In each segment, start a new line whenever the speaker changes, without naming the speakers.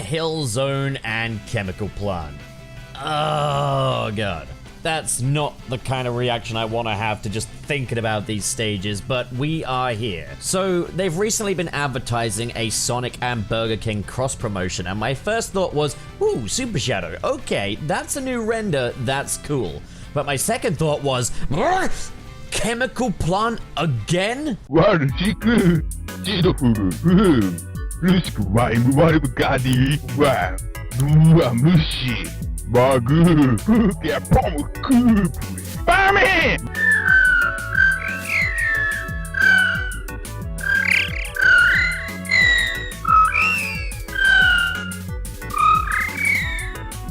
Hill Zone and Chemical Plant. Oh god. That's not the kind of reaction I want to have to just thinking about these stages, but we are here. So, they've recently been advertising a Sonic and Burger King cross-promotion, and my first thought was, ooh, Super Shadow, okay, that's a new render, that's cool. But my second thought was, Chemical Plant again?
Fireman!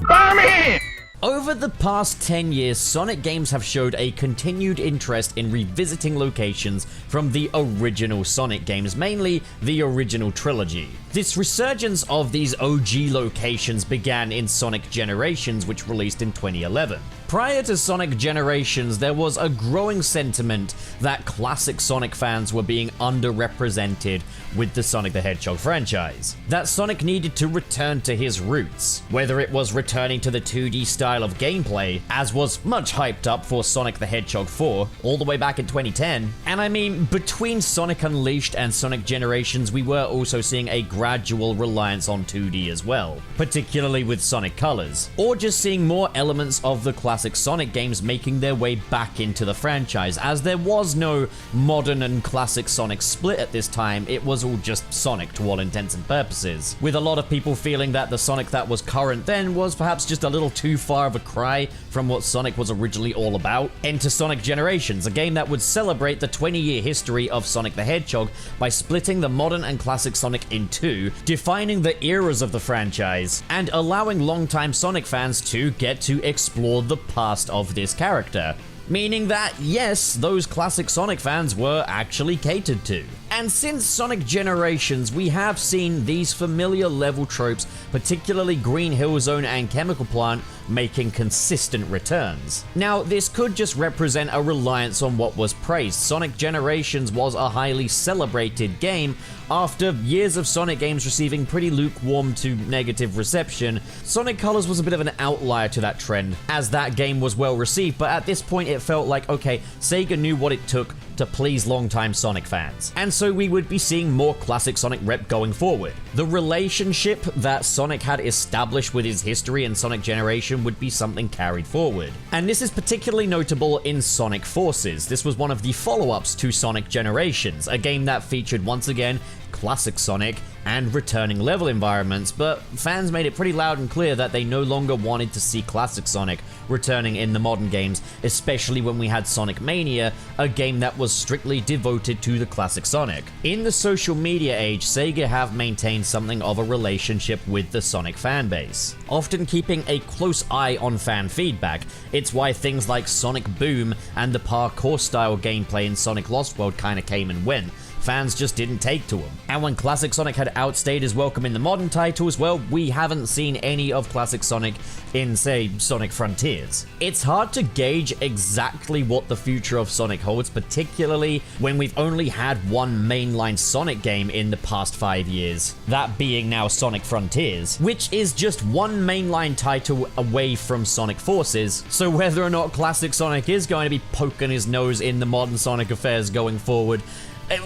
Fireman!
Over the past 10 years, Sonic games have showed a continued interest in revisiting locations from the original Sonic games, mainly the original trilogy. This resurgence of these OG locations began in Sonic Generations, which released in 2011. Prior to Sonic Generations, there was a growing sentiment that classic Sonic fans were being underrepresented with the Sonic the Hedgehog franchise. That Sonic needed to return to his roots, whether it was returning to the 2D style of gameplay, as was much hyped up for Sonic the Hedgehog 4, all the way back in 2010. And I mean, between Sonic Unleashed and Sonic Generations, we were also seeing a gradual reliance on 2D as well, particularly with Sonic Colors, or just seeing more elements of the classic Sonic games making their way back into the franchise, as there was no modern and classic Sonic split at this time. It was all just Sonic to all intents and purposes, with a lot of people feeling that the Sonic that was current then was perhaps just a little too far of a cry from what Sonic was originally all about. Enter Sonic Generations, a game that would celebrate the 20-year history of Sonic the Hedgehog by splitting the modern and classic Sonic in two, defining the eras of the franchise, and allowing longtime Sonic fans to get to explore the past of this character. Meaning that, yes, those classic Sonic fans were actually catered to. And since Sonic Generations, we have seen these familiar level tropes, particularly Green Hill Zone and Chemical Plant, making consistent returns. Now, this could just represent a reliance on what was praised. Sonic Generations was a highly celebrated game. After years of Sonic games receiving pretty lukewarm to negative reception, Sonic Colors was a bit of an outlier to that trend, as that game was well received, but at this point it felt like, okay, Sega knew what it took to please longtime Sonic fans, and so we would be seeing more classic Sonic rep going forward. The relationship that Sonic had established with his history in Sonic Generation would be something carried forward. And this is particularly notable in Sonic Forces. This was one of the follow-ups to Sonic Generations, a game that featured once again classic Sonic and returning level environments, but fans made it pretty loud and clear that they no longer wanted to see classic Sonic returning in the modern games, especially when we had Sonic Mania, a game that was strictly devoted to the classic Sonic. In the social media age, Sega have maintained something of a relationship with the Sonic fanbase, often keeping a close eye on fan feedback. It's why things like Sonic Boom and the parkour style gameplay in Sonic Lost World kinda came and went. Fans just didn't take to him. And when classic Sonic had outstayed his welcome in the modern titles, well, we haven't seen any of classic Sonic in, say, Sonic Frontiers. It's hard to gauge exactly what the future of Sonic holds, particularly when we've only had one mainline Sonic game in the past 5 years, that being now Sonic Frontiers, which is just one mainline title away from Sonic Forces. So whether or not classic Sonic is going to be poking his nose in the modern Sonic affairs going forward,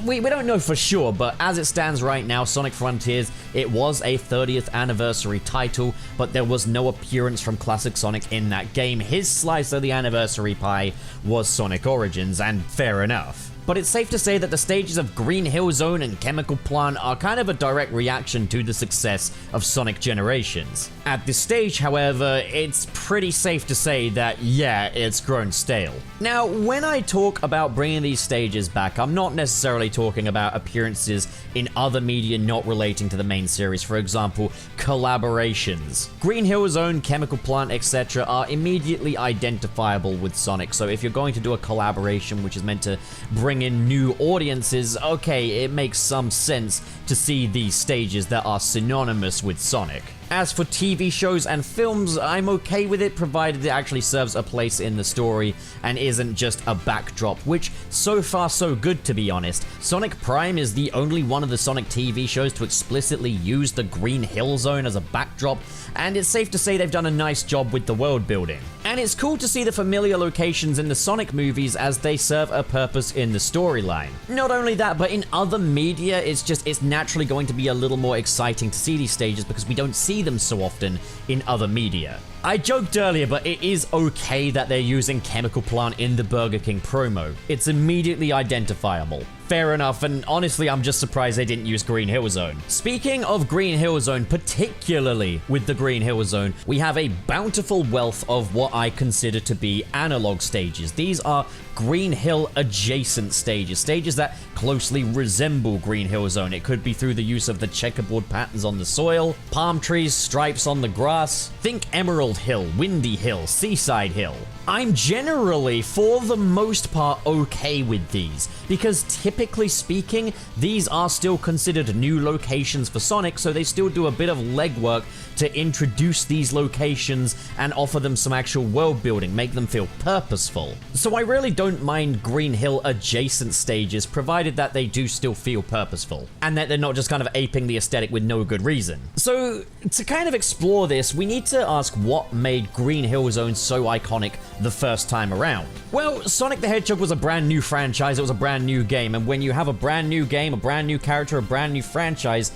we don't know for sure, but as it stands right now, Sonic Frontiers, it was a 30th anniversary title, but there was no appearance from classic Sonic in that game. His slice of the anniversary pie was Sonic Origins, and fair enough. But it's safe to say that the stages of Green Hill Zone and Chemical Plant are kind of a direct reaction to the success of Sonic Generations. At this stage, however, it's pretty safe to say that, yeah, it's grown stale. Now, when I talk about bringing these stages back, I'm not necessarily talking about appearances in other media not relating to the main series, for example, collaborations. Green Hill Zone, Chemical Plant, etc. are immediately identifiable with Sonic, so if you're going to do a collaboration which is meant to bring in new audiences, okay, it makes some sense to see these stages that are synonymous with Sonic. As for TV shows and films, I'm okay with it provided it actually serves a place in the story and isn't just a backdrop, which so far so good to be honest. Sonic Prime is the only one of the Sonic TV shows to explicitly use the Green Hill Zone as a backdrop, and it's safe to say they've done a nice job with the world building. And it's cool to see the familiar locations in the Sonic movies as they serve a purpose in the storyline. Not only that, but in other media, it's naturally going to be a little more exciting to see these stages because we don't see them so often in other media. I joked earlier, but it is okay that they're using Chemical Plant in the Burger King promo. It's immediately identifiable. Fair enough, and honestly, I'm just surprised they didn't use Green Hill Zone. Speaking of Green Hill Zone, particularly with the Green Hill Zone, we have a bountiful wealth of what I consider to be analog stages. These are Green Hill adjacent stages, stages that closely resemble Green Hill Zone. It could be through the use of the checkerboard patterns on the soil, palm trees, stripes on the grass. Think Emerald Hill, Windy Hill, Seaside Hill. I'm generally, for the most part, okay with these, because typically speaking, these are still considered new locations for Sonic, so they still do a bit of legwork to introduce these locations and offer them some actual world building, make them feel purposeful. So I really don't mind Green Hill adjacent stages, provided that they do still feel purposeful, and that they're not just kind of aping the aesthetic with no good reason. So to kind of explore this, we need to ask what made Green Hill Zone so iconic the first time around. Well, Sonic the Hedgehog was a brand new franchise, it was a brand new game, and when you have a brand new game, a brand new character, a brand new franchise,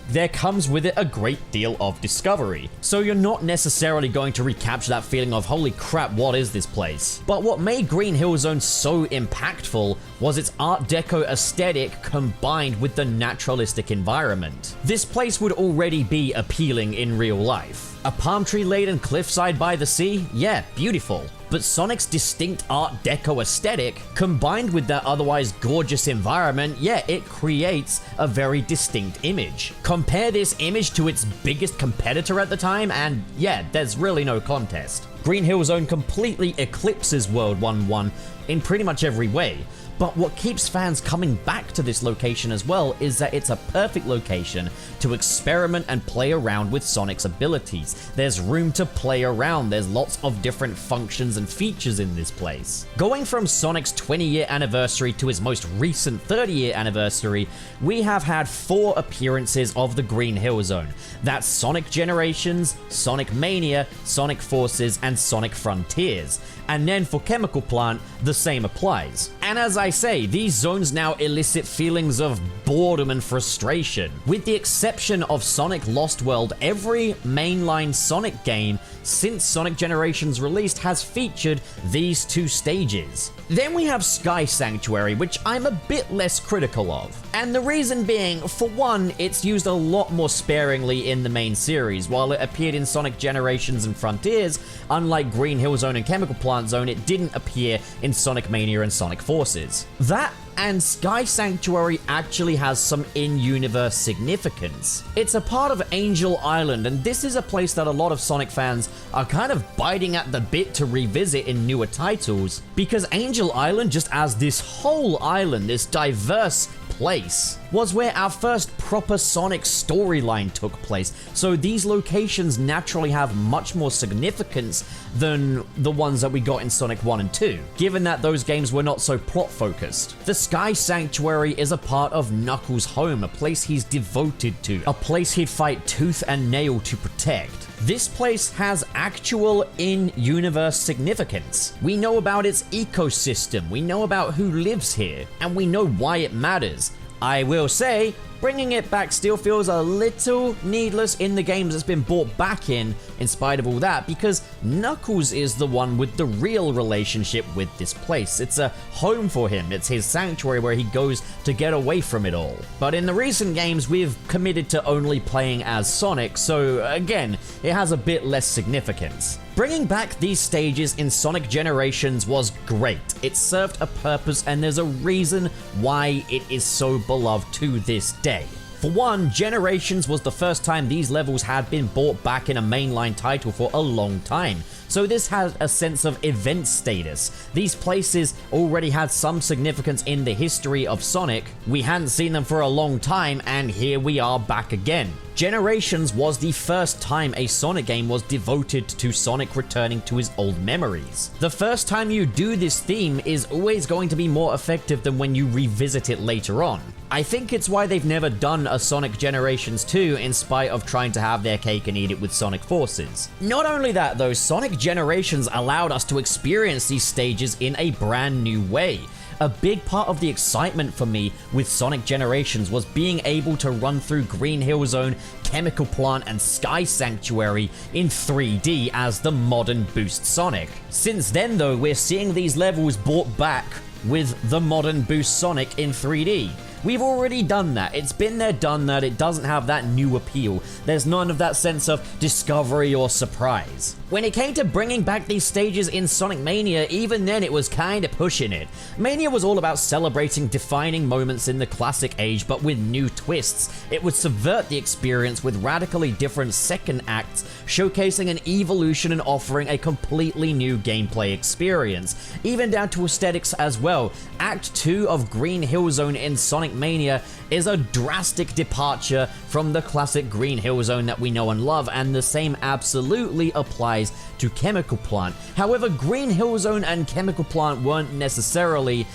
there comes with it a great deal of discovery. So you're not necessarily going to recapture that feeling of, holy crap, what is this place? But what made Green Hill Zone so impactful was its Art Deco aesthetic combined with the naturalistic environment. This place would already be appealing in real life. A palm tree laden cliffside by the sea? Yeah, beautiful. But Sonic's distinct Art Deco aesthetic, combined with that otherwise gorgeous environment, yeah, it creates a very distinct image. Compare this image to its biggest competitor at the time, and yeah, there's really no contest. Green Hill Zone completely eclipses World 1-1 in pretty much every way. But what keeps fans coming back to this location as well is that it's a perfect location to experiment and play around with Sonic's abilities. There's room to play around, there's lots of different functions and features in this place. Going from Sonic's 20-year anniversary to his most recent 30-year anniversary, we have had 4 appearances of the Green Hill Zone. That's Sonic Generations, Sonic Mania, Sonic Forces, and Sonic Frontiers. And then for Chemical Plant, the same applies. And as I say, these zones now elicit feelings of boredom and frustration. With the exception of Sonic Lost World, every mainline Sonic game since Sonic Generations released has featured these 2 stages. Then we have Sky Sanctuary, which I'm a bit less critical of. And the reason being, for one, it's used a lot more sparingly in the main series. While it appeared in Sonic Generations and Frontiers, unlike Green Hill Zone and Chemical Plant Zone, it didn't appear in Sonic Mania and Sonic Forces. That and Sky Sanctuary actually has some in-universe significance. It's a part of Angel Island, and this is a place that a lot of Sonic fans are kind of biting at the bit to revisit in newer titles, because Angel Island, just as this whole island, this diverse place, was where our first proper Sonic storyline took place, so these locations naturally have much more significance than the ones that we got in Sonic 1 and 2, given that those games were not so plot-focused. The Sky Sanctuary is a part of Knuckles' home, a place he's devoted to, a place he'd fight tooth and nail to protect. This place has actual in-universe significance. We know about its ecosystem, we know about who lives here, and we know why it matters. I will say, bringing it back still feels a little needless in the games it's been brought back in spite of all that, because Knuckles is the one with the real relationship with this place. It's a home for him, it's his sanctuary where he goes to get away from it all. But in the recent games, we've committed to only playing as Sonic, so again, it has a bit less significance. Bringing back these stages in Sonic Generations was great. It served a purpose, and there's a reason why it is so beloved to this day. For one, Generations was the first time these levels had been brought back in a mainline title for a long time. so this had a sense of event status. These places already had some significance in the history of Sonic. We hadn't seen them for a long time, and here we are back again. Generations was the first time a Sonic game was devoted to Sonic returning to his old memories. The first time you do this theme is always going to be more effective than when you revisit it later on. I think it's why they've never done a Sonic Generations 2 in spite of trying to have their cake and eat it with Sonic Forces. Not only that though, Sonic Generations allowed us to experience these stages in a brand new way. A big part of the excitement for me with Sonic Generations was being able to run through Green Hill Zone, Chemical Plant, and Sky Sanctuary in 3D as the modern Boost Sonic. Since then though, we're seeing these levels brought back with the modern Boost Sonic in 3D. We've already done that. It's been there, done that. It doesn't have that new appeal. There's none of that sense of discovery or surprise. When it came to bringing back these stages in Sonic Mania, even then it was kinda pushing it. Mania was all about celebrating defining moments in the classic age, but with new twists. It would subvert the experience with radically different second acts, showcasing an evolution and offering a completely new gameplay experience, even down to aesthetics as well. Act 2 of Green Hill Zone in Sonic Mania is a drastic departure from the classic Green Hill Zone that we know and love, and the same absolutely applies to Chemical Plant. However, Green Hill Zone and Chemical Plant weren't necessarily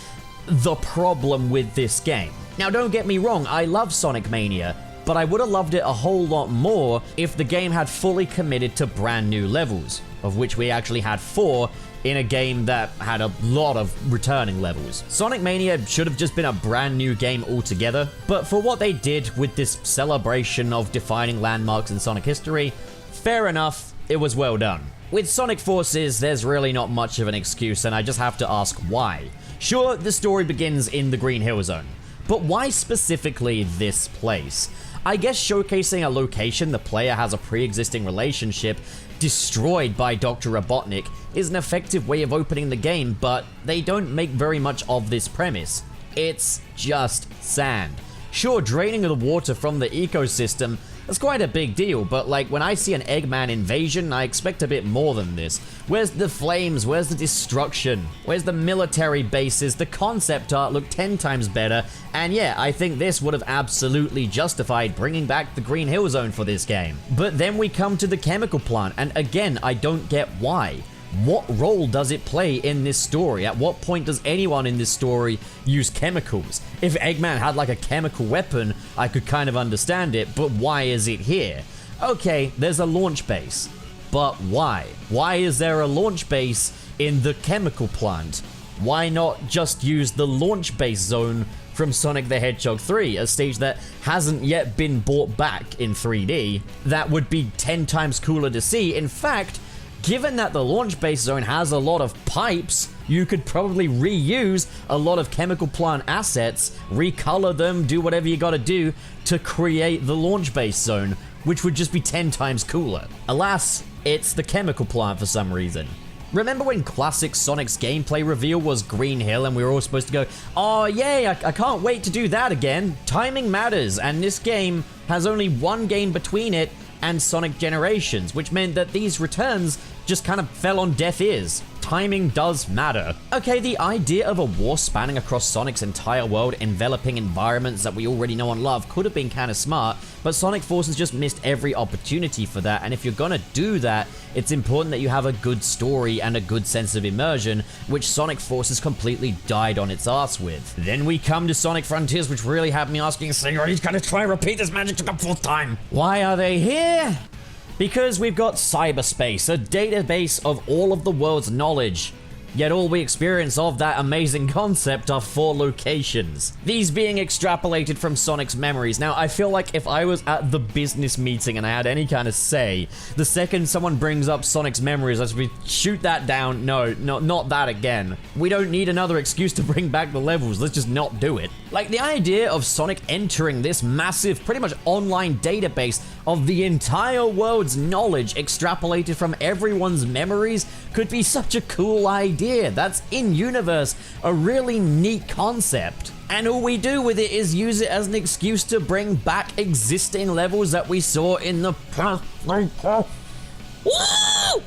the problem with this game. Now don't get me wrong, I love Sonic Mania, but I would have loved it a whole lot more if the game had fully committed to brand new levels, of which we actually had 4 in a game that had a lot of returning levels. Sonic Mania should have just been a brand new game altogether, but for what they did with this celebration of defining landmarks in Sonic history, fair enough, it was well done. With Sonic Forces, there's really not much of an excuse, and I just have to ask why. Sure, the story begins in the Green Hill Zone, but why specifically this place? I guess showcasing a location the player has a pre-existing relationship destroyed by Dr. Robotnik is an effective way of opening the game, but they don't make very much of this premise. It's just sand. Sure, draining of the water from the ecosystem, that's quite a big deal, but like when I see an Eggman invasion, I expect a bit more than this. Where's the flames? Where's the destruction? Where's the military bases? The concept art looked 10 times better, and yeah, I think this would have absolutely justified bringing back the Green Hill Zone for this game. But then we come to the Chemical Plant, and again, I don't get why. What role does it play in this story? At what point does anyone in this story use chemicals? If Eggman had like a chemical weapon, I could kind of understand it, but why is it here? Okay, there's a launch base, but why? Why is there a launch base in the Chemical Plant? Why not just use the launch base zone from Sonic the Hedgehog 3, a stage that hasn't yet been brought back in 3D? That would be 10 times cooler to see. In fact, given that the launch base zone has a lot of pipes, you could probably reuse a lot of Chemical Plant assets, recolor them, do whatever you gotta do to create the launch base zone, which would just be 10 times cooler. Alas, it's the Chemical Plant for some reason. Remember when classic Sonic's gameplay reveal was Green Hill and we were all supposed to go, oh yay, I can't wait to do that again. Timing matters, and this game has only one game between it and Sonic Generations, which meant that these returns just kind of fell on deaf ears. Timing does matter. Okay, the idea of a war spanning across Sonic's entire world, enveloping environments that we already know and love, could have been kind of smart, but Sonic Forces just missed every opportunity for that, and if you're gonna do that, it's important that you have a good story and a good sense of immersion, which Sonic Forces completely died on its ass with. Then we come to Sonic Frontiers, which really had me asking, Sega, he's gonna try and repeat this magic to the 4th time. Why are they here? Because we've got cyberspace, a database of all of the world's knowledge. Yet all we experience of that amazing concept are 4 locations. These being extrapolated from Sonic's memories. Now, I feel like if I was at the business meeting and I had any kind of say, the second someone brings up Sonic's memories, I should be, shoot that down. No, not that again. We don't need another excuse to bring back the levels. Let's just not do it. Like, the idea of Sonic entering this massive, pretty much online database of the entire world's knowledge extrapolated from everyone's memories could be such a cool idea. That's in-universe, a really neat concept. And all we do with it is use it as an excuse to bring back existing levels that we saw in the past. Woo!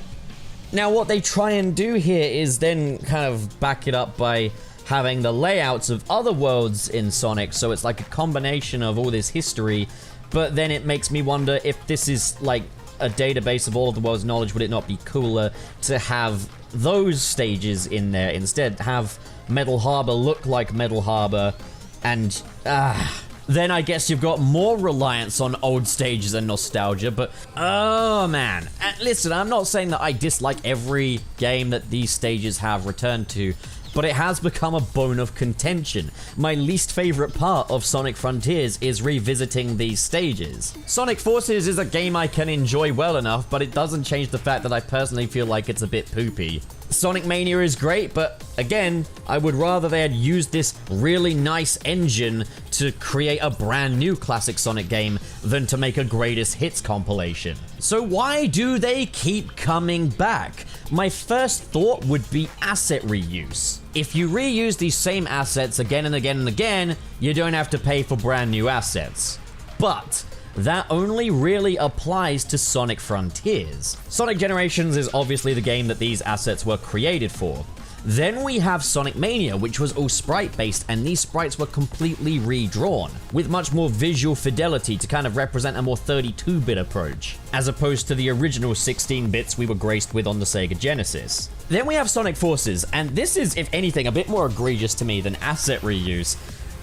Now what they try and do here is then kind of back it up by having the layouts of other worlds in Sonic, so it's like a combination of all this history, but then it makes me wonder if this is like a database of all of the world's knowledge, would it not be cooler to have those stages in there instead? Have Metal Harbor look like Metal Harbor, and then I guess you've got more reliance on old stages and nostalgia, but oh man. And listen, I'm not saying that I dislike every game that these stages have returned to, but it has become a bone of contention. My least favorite part of Sonic Frontiers is revisiting these stages. Sonic Forces is a game I can enjoy well enough, but it doesn't change the fact that I personally feel like it's a bit poopy. Sonic Mania is great, but again, I would rather they had used this really nice engine to create a brand new classic Sonic game than to make a greatest hits compilation. So why do they keep coming back? My first thought would be asset reuse. If you reuse these same assets again and again and again, you don't have to pay for brand new assets. But that only really applies to Sonic Frontiers. Sonic Generations is obviously the game that these assets were created for. Then we have Sonic Mania, which was all sprite-based, and these sprites were completely redrawn, with much more visual fidelity to kind of represent a more 32-bit approach, as opposed to the original 16 bits we were graced with on the Sega Genesis. Then we have Sonic Forces, and this is, if anything, a bit more egregious to me than asset reuse.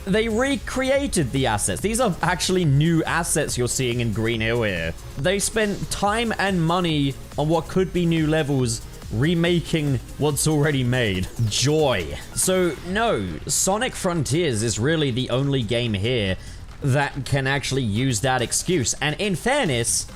They recreated the assets. These are actually new assets you're seeing in Green Hill here. They spent time and money on what could be new levels remaking what's already made. Joy. So no, Sonic Frontiers is really the only game here that can actually use that excuse. And in fairness,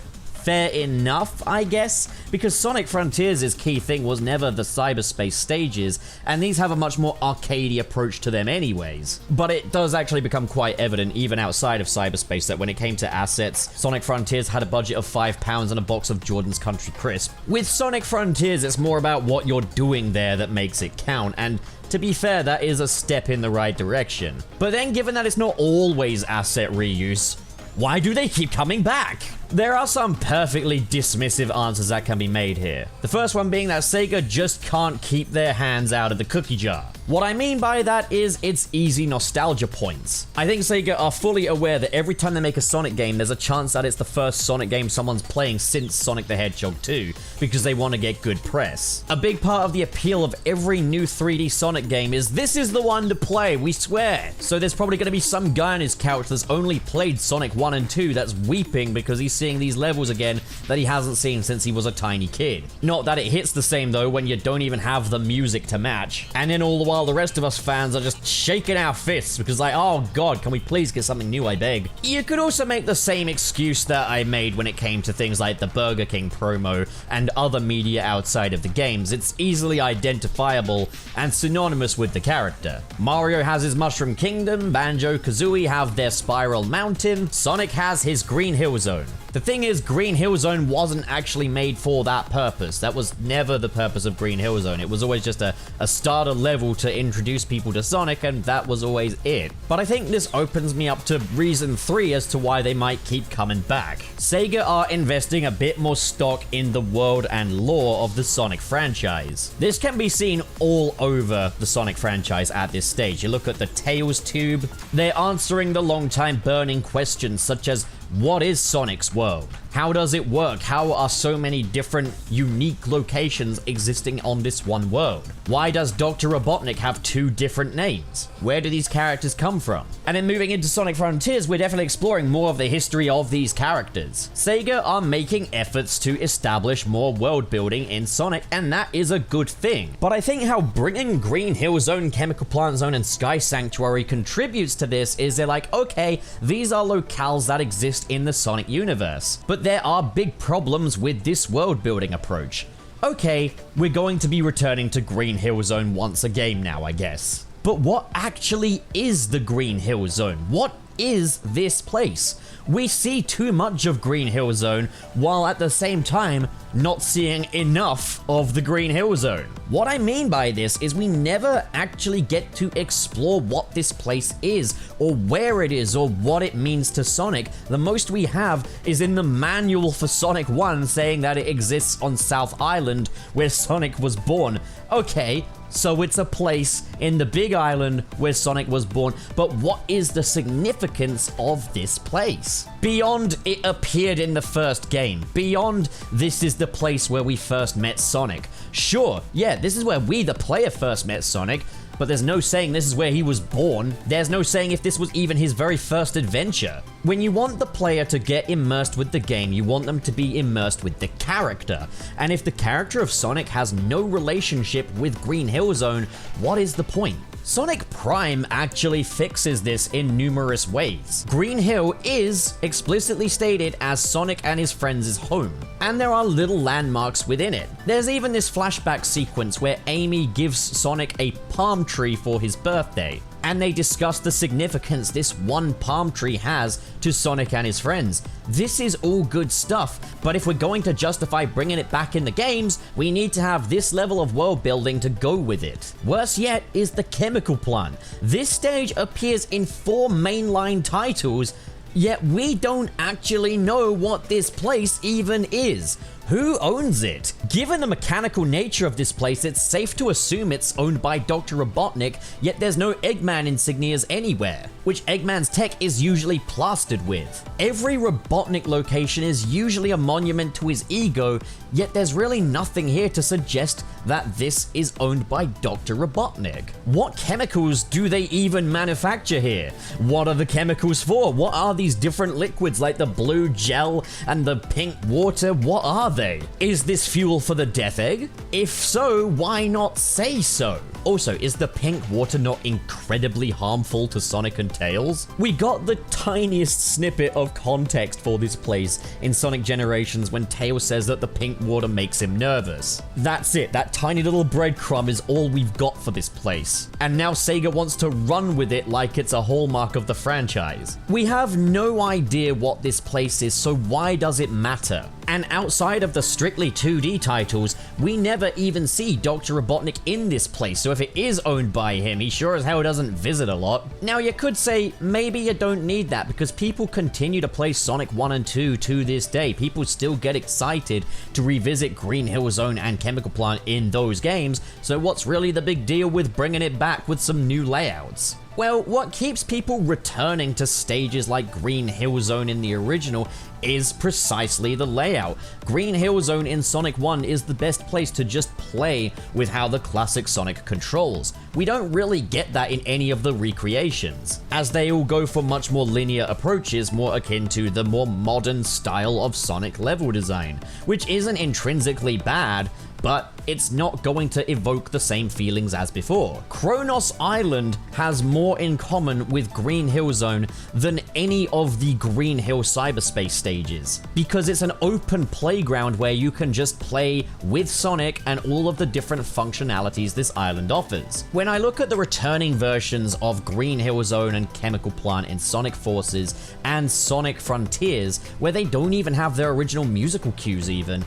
fair enough, I guess, because Sonic Frontiers' key thing was never the cyberspace stages, and these have a much more arcadey approach to them anyways. But it does actually become quite evident, even outside of cyberspace, that when it came to assets, Sonic Frontiers had a budget of £5 and a box of Jordan's Country Crisp. With Sonic Frontiers, it's more about what you're doing there that makes it count, and to be fair, that is a step in the right direction. But then, given that it's not always asset reuse, why do they keep coming back? There are some perfectly dismissive answers that can be made here. The first one being that Sega just can't keep their hands out of the cookie jar. What I mean by that is it's easy nostalgia points. I think Sega are fully aware that every time they make a Sonic game, there's a chance that it's the first Sonic game someone's playing since Sonic the Hedgehog 2, because they want to get good press. A big part of the appeal of every new 3D Sonic game is this is the one to play, we swear. So there's probably going to be some guy on his couch that's only played Sonic 1 and 2 that's weeping because he's seeing these levels again that he hasn't seen since he was a tiny kid. Not that it hits the same though when you don't even have the music to match. And then all the while the rest of us fans are just shaking our fists because like, oh god, can we please get something new, I beg. You could also make the same excuse that I made when it came to things like the Burger King promo and other media outside of the games. It's easily identifiable and synonymous with the character. Mario has his Mushroom Kingdom, Banjo-Kazooie have their Spiral Mountain, Sonic has his Green Hill Zone. The thing is, Green Hill Zone wasn't actually made for that purpose. That was never the purpose of Green Hill Zone. It was always just a starter level to introduce people to Sonic, and that was always it. But I think this opens me up to reason 3 as to why they might keep coming back. Sega are investing a bit more stock in the world and lore of the Sonic franchise. This can be seen all over the Sonic franchise at this stage. You look at the Tails tube, they're answering the long-time burning questions such as, what is Sonic's world? How does it work? How are so many different, unique locations existing on this one world? Why does Dr. Robotnik have 2 different names? Where do these characters come from? And then moving into Sonic Frontiers, we're definitely exploring more of the history of these characters. Sega are making efforts to establish more world building in Sonic, and that is a good thing. But I think how bringing Green Hill Zone, Chemical Plant Zone, and Sky Sanctuary contributes to this is they're like, okay, these are locales that exist in the Sonic universe. But there are big problems with this world building approach. Okay, we're going to be returning to Green Hill Zone once a game now, I guess. But what actually is the Green Hill Zone? What is this place? We see too much of Green Hill Zone, while at the same time not seeing enough of the Green Hill Zone. What I mean by this is we never actually get to explore what this place is, or where it is, or what it means to Sonic. The most we have is in the manual for Sonic 1 saying that it exists on South Island, where Sonic was born. Okay, so it's a place in the Big Island where Sonic was born, but what is the significance of this place? Beyond it appeared in the first game, beyond this is the place where we first met Sonic. Sure, yeah, this is where we, the player, first met Sonic, but there's no saying this is where he was born. There's no saying if this was even his very first adventure. When you want the player to get immersed with the game, you want them to be immersed with the character. And if the character of Sonic has no relationship with Green Hill Zone, what is the point? Sonic Prime actually fixes this in numerous ways. Green Hill is explicitly stated as Sonic and his friends' home, and there are little landmarks within it. There's even this flashback sequence where Amy gives Sonic a palm tree for his birthday, and they discuss the significance this one palm tree has to Sonic and his friends. This is all good stuff, but if we're going to justify bringing it back in the games, we need to have this level of world building to go with it. Worse yet is the chemical plant. This stage appears in 4 mainline titles, yet we don't actually know what this place even is. Who owns it? Given the mechanical nature of this place, it's safe to assume it's owned by Dr. Robotnik, yet there's no Eggman insignias anywhere, which Eggman's tech is usually plastered with. Every Robotnik location is usually a monument to his ego, yet there's really nothing here to suggest that this is owned by Dr. Robotnik. What chemicals do they even manufacture here? What are the chemicals for? What are these different liquids like the blue gel and the pink water? What are they? Is this fuel for the Death Egg? If so, why not say so? Also, is the pink water not incredibly harmful to Sonic and Tails? We got the tiniest snippet of context for this place in Sonic Generations when Tails says that the pink water makes him nervous. That's it, that tiny little breadcrumb is all we've got for this place. And now Sega wants to run with it like it's a hallmark of the franchise. We have no idea what this place is, so why does it matter? And outside of the strictly 2D titles, we never even see Dr. Robotnik in this place, so if it is owned by him, he sure as hell doesn't visit a lot. Now you could say, maybe you don't need that, because people continue to play Sonic 1 and 2 to this day. People still get excited to revisit Green Hill Zone and Chemical Plant in those games, so what's really the big deal with bringing it back with some new layouts? Well, what keeps people returning to stages like Green Hill Zone in the original is precisely the layout. Green Hill Zone in Sonic 1 is the best place to just play with how the classic Sonic controls. We don't really get that in any of the recreations, as they all go for much more linear approaches more akin to the more modern style of Sonic level design, which isn't intrinsically bad, but it's not going to evoke the same feelings as before. Kronos Island has more in common with Green Hill Zone than any of the Green Hill cyberspace stages, because it's an open playground where you can just play with Sonic and all of the different functionalities this island offers. When I look at the returning versions of Green Hill Zone and Chemical Plant in Sonic Forces and Sonic Frontiers, where they don't even have their original musical cues even,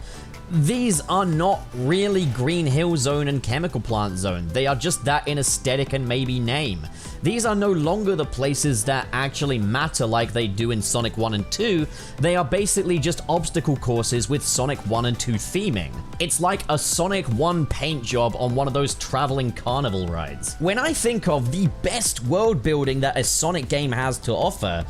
these are not really Green Hill Zone and Chemical Plant Zone. They are just that in aesthetic and maybe name. These are no longer the places that actually matter like they do in Sonic 1 and 2. They are basically just obstacle courses with Sonic 1 and 2 theming. It's like a Sonic 1 paint job on one of those traveling carnival rides. When I think of the best world building that a Sonic game has to offer,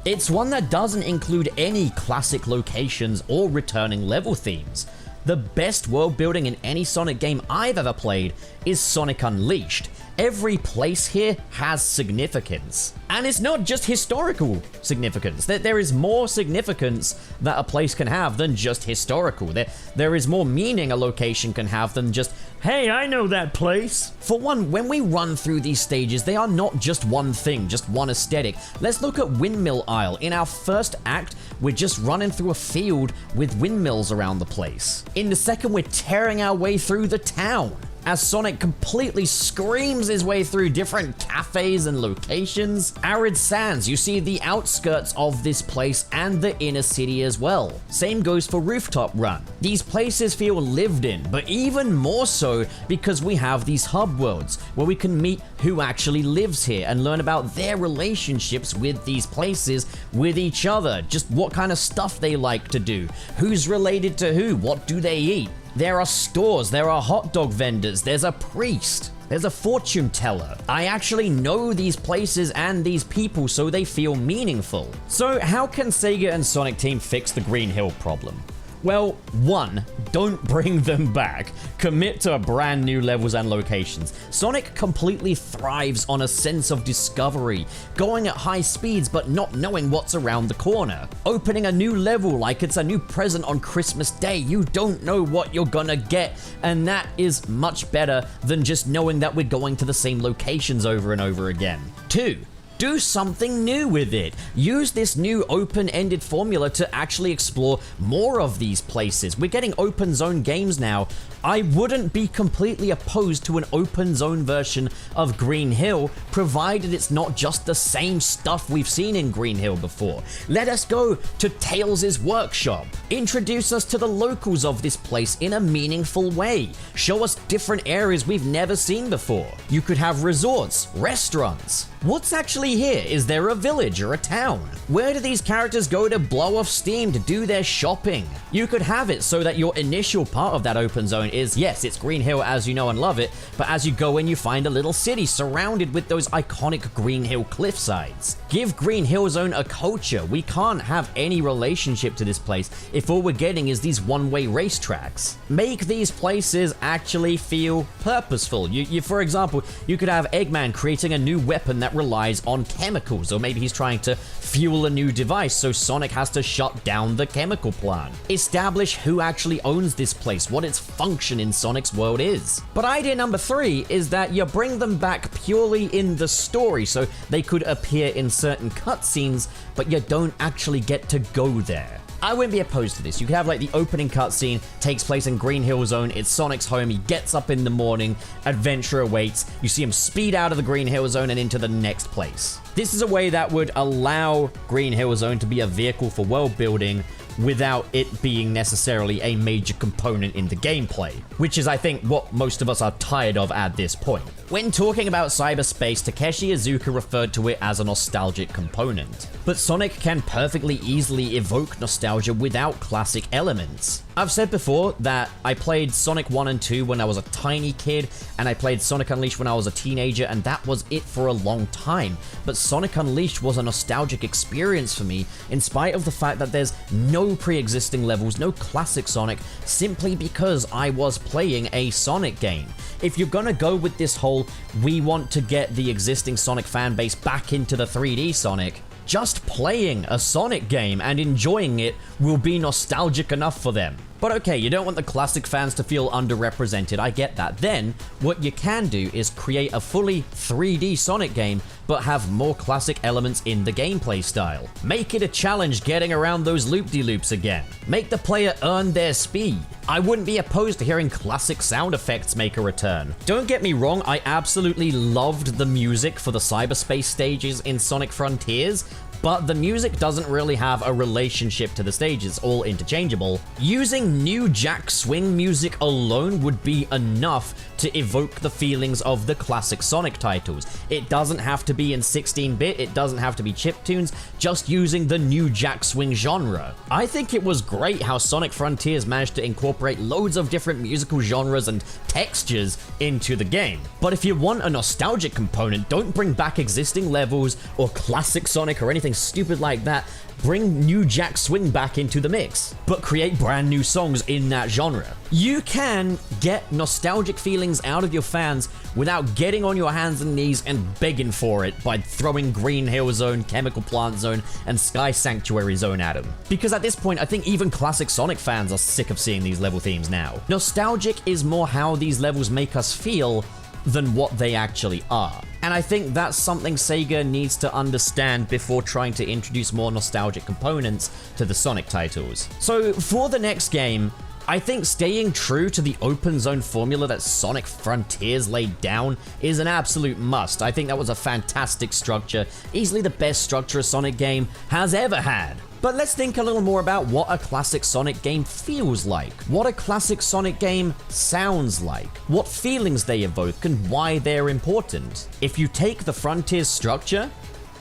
it's one that doesn't include any classic locations or returning level themes. The best world building in any Sonic game I've ever played is Sonic Unleashed. Every place here has significance. And it's not just historical significance. There is more significance that a place can have than just historical. There is more meaning a location can have than just, hey, I know that place. For one, when we run through these stages, they are not just one thing, just one aesthetic. Let's look at Windmill Isle. In our first act, we're just running through a field with windmills around the place. In the second, we're tearing our way through the town. as Sonic completely screams his way through different cafes and locations. Arid Sands, you see the outskirts of this place and the inner city as well. Same goes for Rooftop Run. These places feel lived in, but even more so because we have these hub worlds where we can meet who actually lives here and learn about their relationships with these places, with each other, just what kind of stuff they like to do, who's related to who, what do they eat. There are stores, there are hot dog vendors, there's a priest, there's a fortune teller. I actually know these places and these people, so they feel meaningful. So how can Sega and Sonic Team fix the Green Hill problem? Well, 1, don't bring them back. Commit to brand new levels and locations. Sonic completely thrives on a sense of discovery, going at high speeds but not knowing what's around the corner. Opening a new level like it's a new present on Christmas Day, you don't know what you're gonna get, and that is much better than just knowing that we're going to the same locations over and over again. 2, do something new with it. Use this new open-ended formula to actually explore more of these places. We're getting open zone games now. I wouldn't be completely opposed to an open zone version of Green Hill, provided it's not just the same stuff we've seen in Green Hill before. Let us go to Tails' workshop. Introduce us to the locals of this place in a meaningful way. Show us different areas we've never seen before. You could have resorts, restaurants. What's actually here? Is there a village or a town? Where do these characters go to blow off steam to do their shopping? You could have it so that your initial part of that open zone is, yes, it's Green Hill as you know and love it, but as you go in you find a little city surrounded with those iconic Green Hill cliffsides. Give Green Hill Zone a culture. We can't have any relationship to this place if all we're getting is these one-way racetracks. Make these places actually feel purposeful. For example, you could have Eggman creating a new weapon that relies on chemicals, or maybe he's trying to fuel a new device, so Sonic has to shut down the chemical plant. Establish who actually owns this place, what its function in Sonic's world is. But idea number 3 is that you bring them back purely in the story, so they could appear in certain cutscenes, but you don't actually get to go there. I wouldn't be opposed to this. You could have like the opening cutscene takes place in Green Hill Zone. It's Sonic's home. He gets up in the morning. Adventure awaits. You see him speed out of the Green Hill Zone and into the next place. This is a way that would allow Green Hill Zone to be a vehicle for world building without it being necessarily a major component in the gameplay, which is, I think, what most of us are tired of at this point. When talking about cyberspace, Takeshi Iizuka referred to it as a nostalgic component. But Sonic can perfectly easily evoke nostalgia without classic elements. I've said before that I played Sonic 1 and 2 when I was a tiny kid, and I played Sonic Unleashed when I was a teenager, and that was it for a long time. But Sonic Unleashed was a nostalgic experience for me, in spite of the fact that there's no pre-existing levels, no classic Sonic, simply because I was playing a Sonic game. If you're gonna go with this whole, we want to get the existing Sonic fanbase back into the 3D Sonic, just playing a Sonic game and enjoying it will be nostalgic enough for them. But okay, you don't want the classic fans to feel underrepresented, I get that. Then, what you can do is create a fully 3D Sonic game, but have more classic elements in the gameplay style. Make it a challenge getting around those loop-de-loops again. Make the player earn their speed. I wouldn't be opposed to hearing classic sound effects make a return. Don't get me wrong, I absolutely loved the music for the cyberspace stages in Sonic Frontiers, but the music doesn't really have a relationship to the stages, all interchangeable. Using new Jack Swing music alone would be enough to evoke the feelings of the classic Sonic titles. It doesn't have to be in 16-bit, it doesn't have to be chiptunes, just using the new Jack Swing genre. I think it was great how Sonic Frontiers managed to incorporate loads of different musical genres and textures into the game. But if you want a nostalgic component, don't bring back existing levels or classic Sonic or anything stupid like that. Bring new Jack Swing back into the mix, but create brand new songs in that genre. You can get nostalgic feelings out of your fans without getting on your hands and knees and begging for it by throwing Green Hill Zone, Chemical Plant Zone, and Sky Sanctuary Zone at them. Because at this point, I think even classic Sonic fans are sick of seeing these level themes now. Nostalgic is more how these levels make us feel than what they actually are. And I think that's something Sega needs to understand before trying to introduce more nostalgic components to the Sonic titles. So for the next game, I think staying true to the open zone formula that Sonic Frontiers laid down is an absolute must. I think that was a fantastic structure, easily the best structure a Sonic game has ever had. But let's think a little more about what a classic Sonic game feels like, what a classic Sonic game sounds like, what feelings they evoke, and why they're important. If you take the Frontiers structure,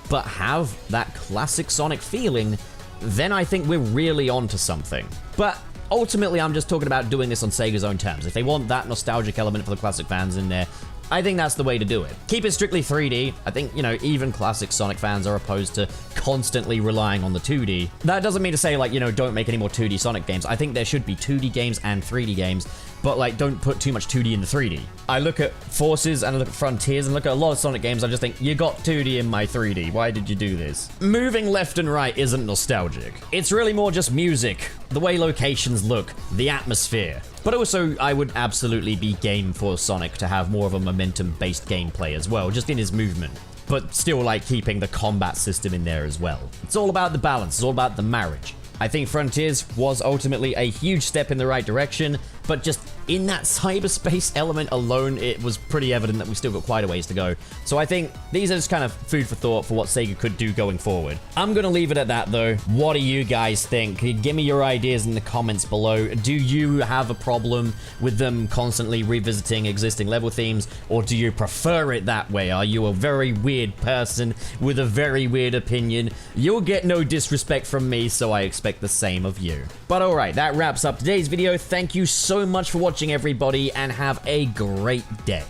but have that classic Sonic feeling, then I think we're really onto something. But ultimately, I'm just talking about doing this on Sega's own terms. If they want that nostalgic element for the classic fans in there, I think that's the way to do it. Keep it strictly 3D. I think, you know, even classic Sonic fans are opposed to constantly relying on the 2D. That doesn't mean to say, like, you know, don't make any more 2D Sonic games. I think there should be 2D games and 3D games, but, like, don't put too much 2D in the 3D. I look at Forces and I look at Frontiers and look at a lot of Sonic games, I just think, you got 2D in my 3D. Why did you do this? Moving left and right isn't nostalgic. It's really more just music, the way locations look, the atmosphere. But also, I would absolutely be game for Sonic to have more of a momentum-based gameplay as well, just in his movement. But still, like, keeping the combat system in there as well. It's all about the balance, it's all about the marriage. I think Frontiers was ultimately a huge step in the right direction, but just in that cyberspace element alone, it was pretty evident that we still got quite a ways to go. So I think these are just kind of food for thought for what Sega could do going forward. I'm gonna leave it at that though. What do you guys think? Give me your ideas in the comments below. Do you have a problem with them constantly revisiting existing level themes, or do you prefer it that way? Are you a very weird person with a very weird opinion? You'll get no disrespect from me, so I expect the same of you. But alright, that wraps up today's video. Thank you so much for watching, everybody, and have a great day.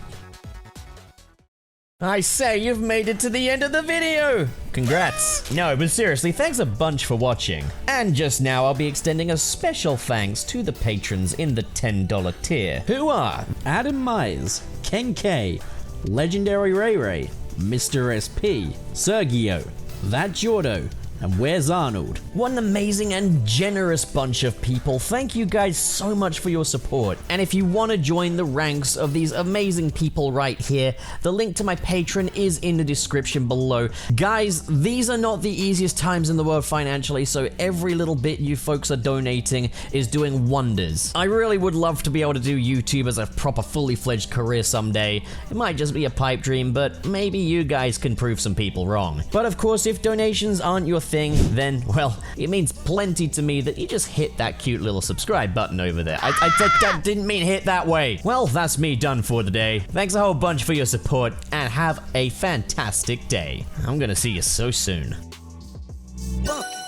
I say, you've made it to the end of the video! Congrats! No, but seriously, thanks a bunch for watching. And just now, I'll be extending a special thanks to the patrons in the $10 tier, who are Adam Myers, Ken K, Legendary Ray Ray, Mr. SP, Sergio, That Jordo, and Where's Arnold? What an amazing and generous bunch of people. Thank you guys so much for your support. And if you want to join the ranks of these amazing people right here, the link to my Patreon is in the description below. Guys, these are not the easiest times in the world financially, so every little bit you folks are donating is doing wonders. I really would love to be able to do YouTube as a proper fully fledged career someday. It might just be a pipe dream, but maybe you guys can prove some people wrong. But of course, if donations aren't your thing, then, well, it means plenty to me that you just hit that cute little subscribe button over there. I didn't mean hit that way. Well, that's me done for the day. Thanks a whole bunch for your support, and have a fantastic day. I'm gonna see you so soon.
Look.